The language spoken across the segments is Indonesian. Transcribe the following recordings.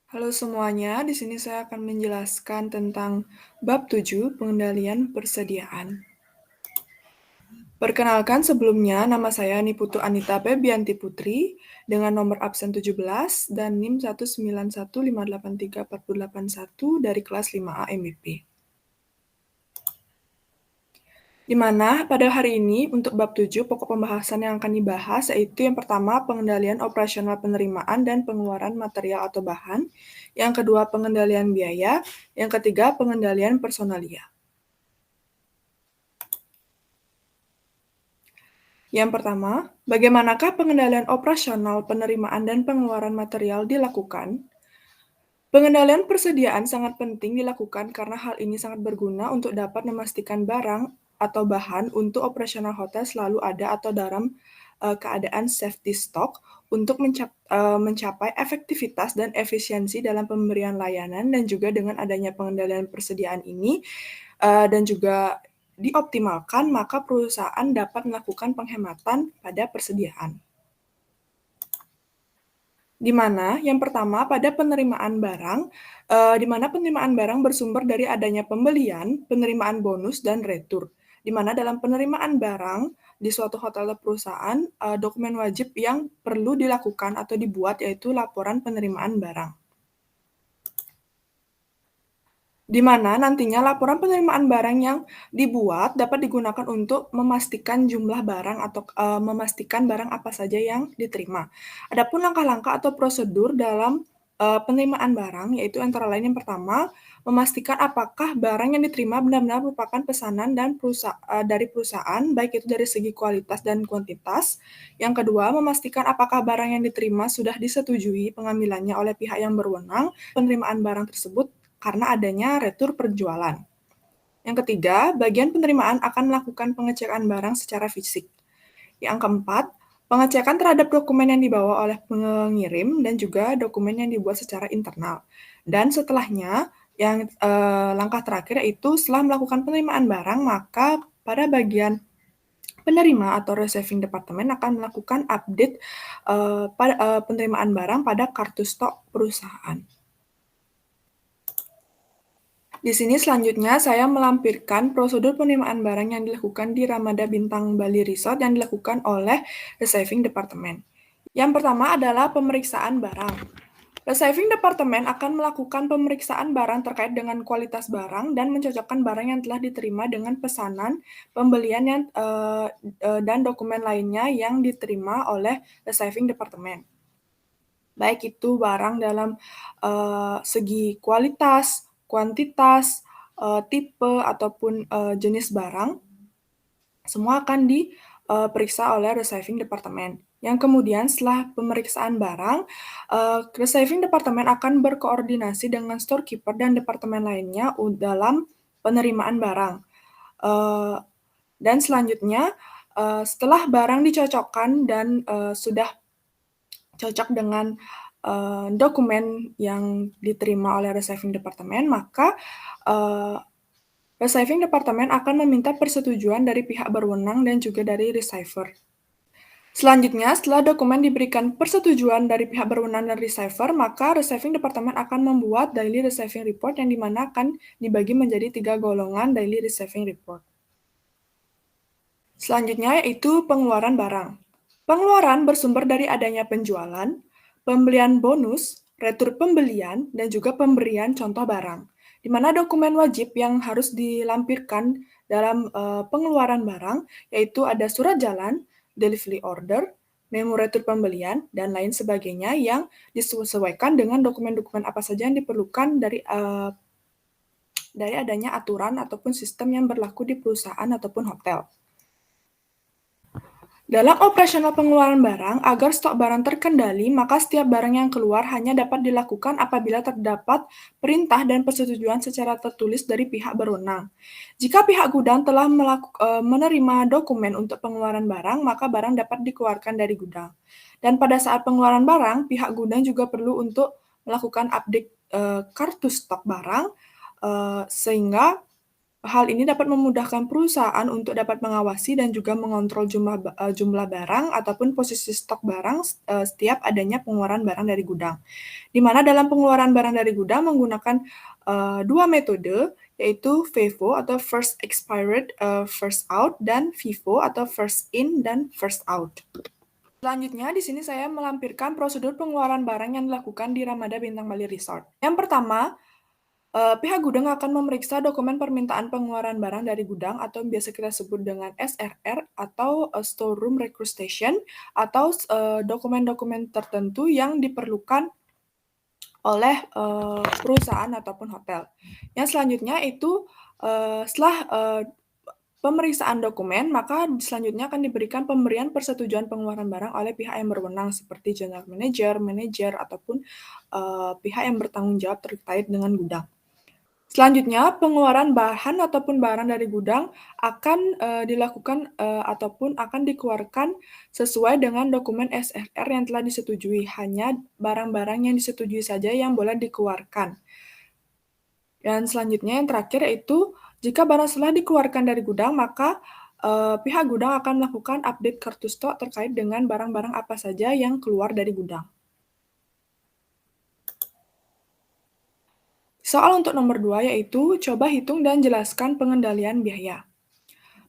Halo semuanya, di sini saya akan menjelaskan tentang bab 7 pengendalian persediaan. Perkenalkan sebelumnya, nama saya Niputu Anita Febianti Putri dengan nomor absen 17 dan NIM 191583481 dari kelas 5A MIP. Di mana pada hari ini untuk bab 7 pokok pembahasan yang akan dibahas yaitu yang pertama pengendalian operasional penerimaan dan pengeluaran material atau bahan, yang kedua pengendalian biaya, yang ketiga pengendalian personalia. Yang pertama, bagaimanakah pengendalian operasional penerimaan dan pengeluaran material dilakukan? Pengendalian persediaan sangat penting dilakukan karena hal ini sangat berguna untuk dapat memastikan barang atau bahan untuk operasional hotel selalu ada atau dalam keadaan safety stock untuk mencapai efektivitas dan efisiensi dalam pemberian layanan dan juga dengan adanya pengendalian persediaan ini dan juga dioptimalkan, maka perusahaan dapat melakukan penghematan pada persediaan. Di mana yang pertama pada penerimaan barang, di mana penerimaan barang bersumber dari adanya pembelian, penerimaan bonus, dan retur. Di mana dalam penerimaan barang di suatu hotel atau perusahaan, dokumen wajib yang perlu dilakukan atau dibuat yaitu laporan penerimaan barang. Di mana nantinya laporan penerimaan barang yang dibuat dapat digunakan untuk memastikan jumlah barang atau memastikan barang apa saja yang diterima. Adapun langkah-langkah atau prosedur dalam penerimaan barang, yaitu antara lain yang pertama, memastikan apakah barang yang diterima benar-benar merupakan pesanan dan dari perusahaan, baik itu dari segi kualitas dan kuantitas. Yang kedua, memastikan apakah barang yang diterima sudah disetujui pengambilannya oleh pihak yang berwenang, penerimaan barang tersebut karena adanya retur penjualan. Yang ketiga, bagian penerimaan akan melakukan pengecekan barang secara fisik. Yang keempat, pengecekan terhadap dokumen yang dibawa oleh pengirim dan juga dokumen yang dibuat secara internal. Dan setelahnya, yang langkah terakhir yaitu setelah melakukan penerimaan barang, maka pada bagian penerima atau receiving department akan melakukan update penerimaan barang pada kartu stok perusahaan. Di sini selanjutnya saya melampirkan prosedur penerimaan barang yang dilakukan di Ramada Bintang Bali Resort yang dilakukan oleh Receiving Department. Yang pertama adalah pemeriksaan barang. Receiving Department akan melakukan pemeriksaan barang terkait dengan kualitas barang dan mencocokkan barang yang telah diterima dengan pesanan, pembelian dan dokumen lainnya yang diterima oleh Receiving Department. Baik itu barang dalam segi kualitas, kuantitas, tipe, ataupun jenis barang, semua akan diperiksa oleh Receiving Department. Yang kemudian setelah pemeriksaan barang, Receiving Department akan berkoordinasi dengan storekeeper dan departemen lainnya dalam penerimaan barang. Dan selanjutnya, setelah barang dicocokkan dan sudah cocok dengan dokumen yang diterima oleh Receiving Department, maka Receiving Department akan meminta persetujuan dari pihak berwenang dan juga dari receiver. Selanjutnya, setelah dokumen diberikan persetujuan dari pihak berwenang dan receiver, maka Receiving Department akan membuat Daily Receiving Report yang dimana akan dibagi menjadi 3 golongan Daily Receiving Report. Selanjutnya yaitu pengeluaran barang. Pengeluaran bersumber dari adanya penjualan, pembelian bonus, retur pembelian, dan juga pemberian contoh barang. Di mana dokumen wajib yang harus dilampirkan dalam pengeluaran barang, yaitu ada surat jalan, delivery order, memo retur pembelian, dan lain sebagainya yang disesuaikan dengan dokumen-dokumen apa saja yang diperlukan dari adanya aturan ataupun sistem yang berlaku di perusahaan ataupun hotel. Dalam operasional pengeluaran barang, agar stok barang terkendali, maka setiap barang yang keluar hanya dapat dilakukan apabila terdapat perintah dan persetujuan secara tertulis dari pihak berwenang. Jika pihak gudang telah menerima dokumen untuk pengeluaran barang, maka barang dapat dikeluarkan dari gudang. Dan pada saat pengeluaran barang, pihak gudang juga perlu untuk melakukan update kartu stok barang, sehingga Hal ini dapat memudahkan perusahaan untuk dapat mengawasi dan juga mengontrol jumlah barang ataupun posisi stok barang setiap adanya pengeluaran barang dari gudang. Di mana dalam pengeluaran barang dari gudang menggunakan 2 metode, yaitu FIFO atau First Expired, First Out, dan FIFO atau First In dan First Out. Selanjutnya, di sini saya melampirkan prosedur pengeluaran barang yang dilakukan di Ramada Bintang Bali Resort. Yang pertama, pihak gudang akan memeriksa dokumen permintaan pengeluaran barang dari gudang atau biasa kita sebut dengan SRR atau Storeroom Requisition atau dokumen-dokumen tertentu yang diperlukan oleh perusahaan ataupun hotel. Yang selanjutnya itu setelah pemeriksaan dokumen, maka selanjutnya akan diberikan pemberian persetujuan pengeluaran barang oleh pihak yang berwenang seperti general manager, manajer, ataupun pihak yang bertanggung jawab terkait dengan gudang. Selanjutnya, pengeluaran bahan ataupun barang dari gudang akan dilakukan ataupun akan dikeluarkan sesuai dengan dokumen SRR yang telah disetujui. Hanya barang-barang yang disetujui saja yang boleh dikeluarkan. Dan selanjutnya yang terakhir yaitu jika barang setelah dikeluarkan dari gudang, maka pihak gudang akan melakukan update kartu stok terkait dengan barang-barang apa saja yang keluar dari gudang. Soal untuk nomor 2 yaitu coba hitung dan jelaskan pengendalian biaya.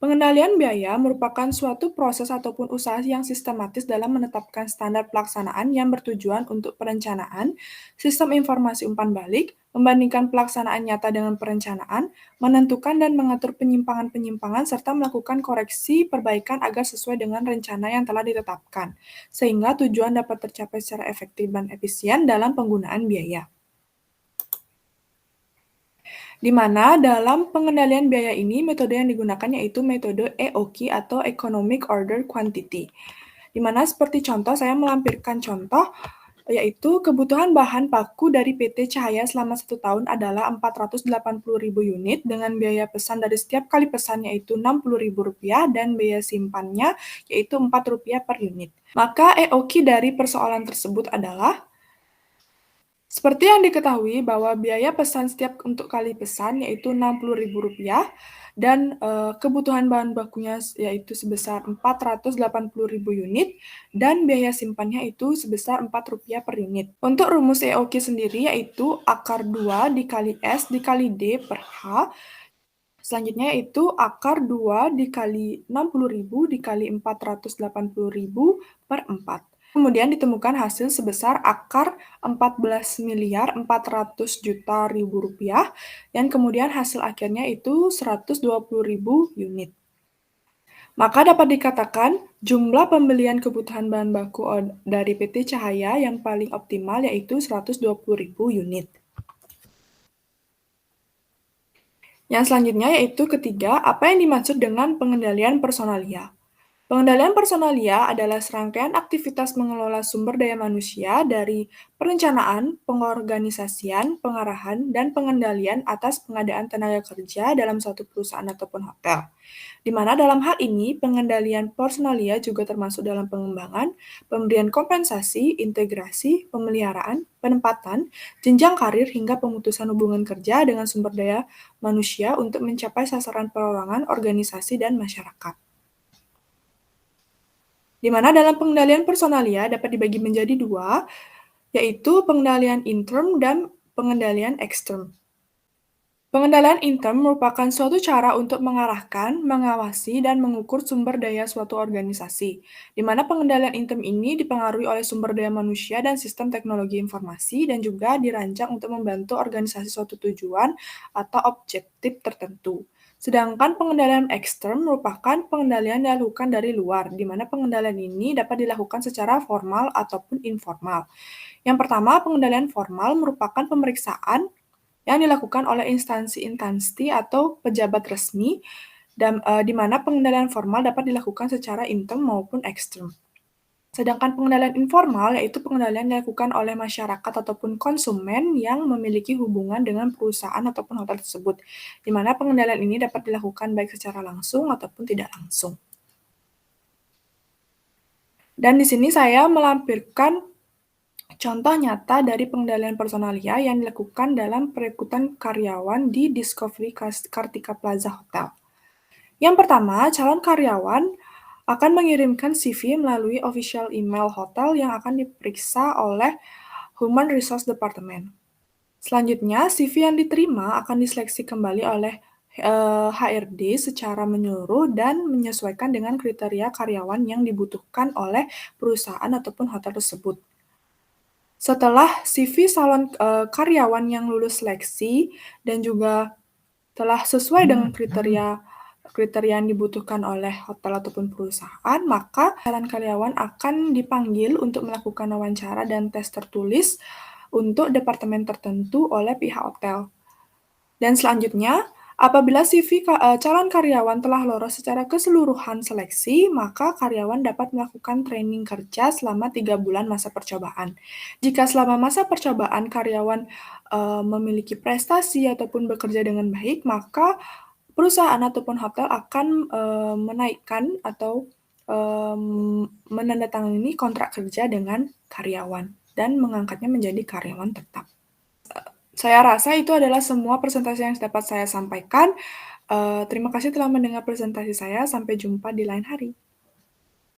Pengendalian biaya merupakan suatu proses ataupun usaha yang sistematis dalam menetapkan standar pelaksanaan yang bertujuan untuk perencanaan, sistem informasi umpan balik, membandingkan pelaksanaan nyata dengan perencanaan, menentukan dan mengatur penyimpangan-penyimpangan, serta melakukan koreksi perbaikan agar sesuai dengan rencana yang telah ditetapkan, sehingga tujuan dapat tercapai secara efektif dan efisien dalam penggunaan biaya. Di mana dalam pengendalian biaya ini metode yang digunakan yaitu metode EOQ atau Economic Order Quantity. Di mana seperti contoh saya melampirkan contoh yaitu kebutuhan bahan baku dari PT Cahaya selama 1 tahun adalah 480.000 unit dengan biaya pesan dari setiap kali pesan yaitu Rp60.000 dan biaya simpannya yaitu Rp4 per unit. Maka EOQ dari persoalan tersebut adalah seperti yang diketahui bahwa biaya pesan setiap untuk kali pesan yaitu Rp60.000 dan kebutuhan bahan bakunya yaitu sebesar 480.000 unit dan biaya simpannya itu sebesar Rp4 per unit. Untuk rumus EOQ sendiri yaitu akar 2 dikali S dikali D per H. Selanjutnya yaitu akar 2 dikali 60.000 dikali 480.000 per 4. Kemudian ditemukan hasil sebesar akar 14.400.000.000 rupiah, dan kemudian hasil akhirnya itu 120.000 unit. Maka dapat dikatakan jumlah pembelian kebutuhan bahan baku dari PT Cahaya yang paling optimal yaitu 120.000 unit. Yang selanjutnya yaitu ketiga, apa yang dimaksud dengan pengendalian personalia? Pengendalian personalia adalah serangkaian aktivitas mengelola sumber daya manusia dari perencanaan, pengorganisasian, pengarahan, dan pengendalian atas pengadaan tenaga kerja dalam suatu perusahaan ataupun hotel. Di mana dalam hal ini, pengendalian personalia juga termasuk dalam pengembangan, pemberian kompensasi, integrasi, pemeliharaan, penempatan, jenjang karir, hingga pemutusan hubungan kerja dengan sumber daya manusia untuk mencapai sasaran perorangan, organisasi, dan masyarakat. Di mana dalam pengendalian personalia dapat dibagi menjadi dua, yaitu pengendalian intern dan pengendalian ekstern. Pengendalian intern merupakan suatu cara untuk mengarahkan, mengawasi, dan mengukur sumber daya suatu organisasi, di mana pengendalian intern ini dipengaruhi oleh sumber daya manusia dan sistem teknologi informasi, dan juga dirancang untuk membantu organisasi suatu tujuan atau objektif tertentu. Sedangkan pengendalian ekstern merupakan pengendalian yang dilakukan dari luar, di mana pengendalian ini dapat dilakukan secara formal ataupun informal. Yang pertama, pengendalian formal merupakan pemeriksaan yang dilakukan oleh instansi-instansi atau pejabat resmi, dan di mana pengendalian formal dapat dilakukan secara intern maupun ekstern. Sedangkan pengendalian informal yaitu pengendalian yang dilakukan oleh masyarakat ataupun konsumen yang memiliki hubungan dengan perusahaan ataupun hotel tersebut, di mana pengendalian ini dapat dilakukan baik secara langsung ataupun tidak langsung. Dan di sini saya melampirkan Contoh nyata dari pengendalian personalia yang dilakukan dalam perekrutan karyawan di Discovery Kartika Plaza Hotel. Yang pertama, calon karyawan akan mengirimkan CV melalui official email hotel yang akan diperiksa oleh Human Resource Department. Selanjutnya, CV yang diterima akan diseleksi kembali oleh HRD secara menyeluruh dan menyesuaikan dengan kriteria karyawan yang dibutuhkan oleh perusahaan ataupun hotel tersebut. Setelah CV karyawan yang lulus seleksi dan juga telah sesuai dengan kriteria kriteria yang dibutuhkan oleh hotel ataupun perusahaan, maka calon karyawan akan dipanggil untuk melakukan wawancara dan tes tertulis untuk departemen tertentu oleh pihak hotel. Dan selanjutnya, apabila CV calon karyawan telah lolos secara keseluruhan seleksi, maka karyawan dapat melakukan training kerja selama 3 bulan masa percobaan. Jika selama masa percobaan karyawan memiliki prestasi ataupun bekerja dengan baik, maka perusahaan ataupun hotel akan menaikkan atau menandatangani kontrak kerja dengan karyawan dan mengangkatnya menjadi karyawan tetap. Saya rasa itu adalah semua presentasi yang dapat saya sampaikan. Terima kasih telah mendengar presentasi saya. Sampai jumpa di lain hari.